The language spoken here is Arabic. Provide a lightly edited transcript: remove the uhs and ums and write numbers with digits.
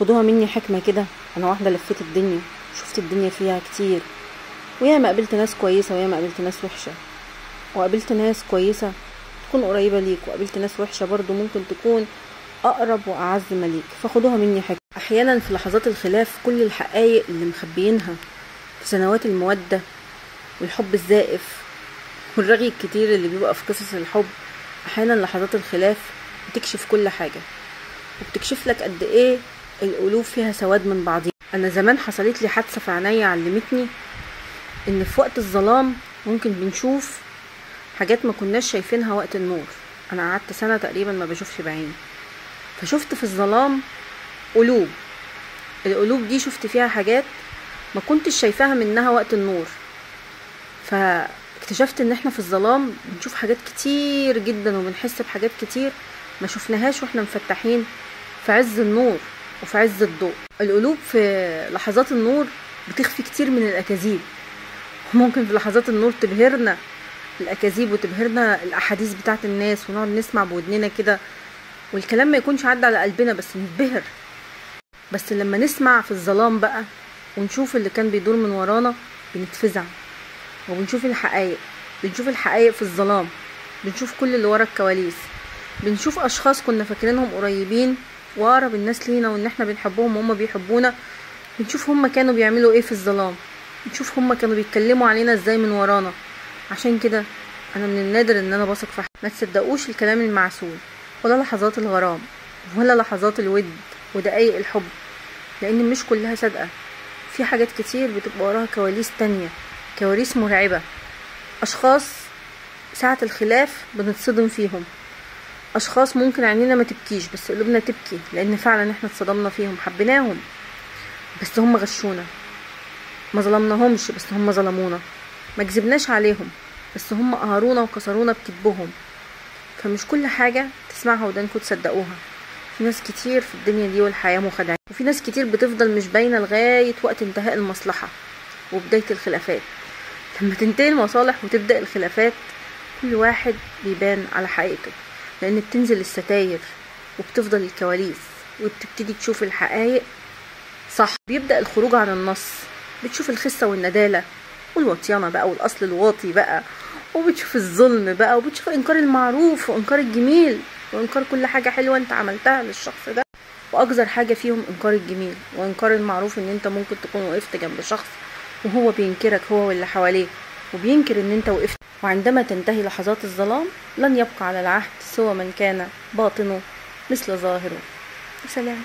خدوها مني حكمة كده. انا واحدة لفيت الدنيا، شفت الدنيا فيها كتير، وياما قابلت ناس كويسة وياما قابلت ناس وحشة، وقابلت ناس كويسة تكون قريبة ليك، وقابلت ناس وحشة برضو ممكن تكون اقرب واعز ما ليك. فخدوها مني حكمة. احيانا في لحظات الخلاف كل الحقائق اللي مخبيينها في سنوات المودة والحب الزائف والرغي الكتير اللي بيبقى في قصص الحب، احيانا لحظات الخلاف بتكشف كل حاجة، وبتكشف لك قد ايه القلوب فيها سواد من بعضها. انا زمان حصلت لي حادثة في عينيا علمتني ان في وقت الظلام ممكن بنشوف حاجات ما كناش شايفينها وقت النور. انا قعدت سنة تقريبا ما بشوفش بعيني، فشفت في الظلام قلوب. القلوب دي شفت فيها حاجات ما كنتش شايفاها منها وقت النور. فاكتشفت ان احنا في الظلام بنشوف حاجات كتير جدا وبنحس بحاجات كتير ما شفناهاش واحنا مفتحين في عز النور وفي عز الضوء. القلوب في لحظات النور بتخفي كتير من الاكاذيب، وممكن في لحظات النور تبهرنا الاكاذيب وتبهرنا الاحاديث بتاعت الناس، ونقعد نسمع بودننا كده والكلام ما يكونش عدى على قلبنا بس نتبهر. بس لما نسمع في الظلام بقى ونشوف اللي كان بيدور من ورانا بنتفزع، وبنشوف الحقائق. بنشوف الحقائق في الظلام، بنشوف كل اللي ورا الكواليس، بنشوف اشخاص كنا فاكرينهم قريبين واقرب الناس لينا وان احنا بنحبهم وهم بيحبونا، بنشوف هم كانوا بيعملوا ايه في الظلام، بنشوف هم كانوا بيتكلموا علينا ازاي من ورانا. عشان كده انا من النادر ان انا بثق في حد. ما تصدقوش الكلام المعسول ولا لحظات الغرام ولا لحظات الود ودقايق الحب، لان مش كلها صادقة. في حاجات كتير بتبقى وراها كواليس تانية، كواليس مرعبة. اشخاص ساعة الخلاف بنتصدم فيهم، اشخاص ممكن عينينا ما تبكيش بس قلوبنا تبكي، لان فعلا احنا اتصدمنا فيهم. حبيناهم بس هم غشونا، ما ظلمناهمش بس هم ظلمونا، ما كذبناش عليهم بس هم قهرونا وكسرونا بكذبهم. فمش كل حاجة تسمعها ودانكم تصدقوها. في ناس كتير في الدنيا دي والحياة مخادعة، وفي ناس كتير بتفضل مش باينة لغاية وقت انتهاء المصلحة وبداية الخلافات. لما تنتهي المصالح وتبدأ الخلافات كل واحد بيبان على حقيقته، لان بتنزل الستاير وبتفضل الكواليس وبتبتدي تشوف الحقائق صح. بيبدأ الخروج عن النص، بتشوف الخسة والندالة والوطيانة بقى والاصل الواطي بقى، وبتشوف الظلم بقى، وبتشوف انكار المعروف وانكار الجميل وانكار كل حاجة حلوة انت عملتها للشخص ده. واقذر حاجة فيهم انكار الجميل وانكار المعروف، ان انت ممكن تكون وقفت جنب شخص وهو بينكرك هو واللي حواليه، وبينكر ان انت وقفت. وعندما تنتهي لحظات الظلام لن يبقى على العهد سوى من كان باطنه مثل ظاهره. سلام.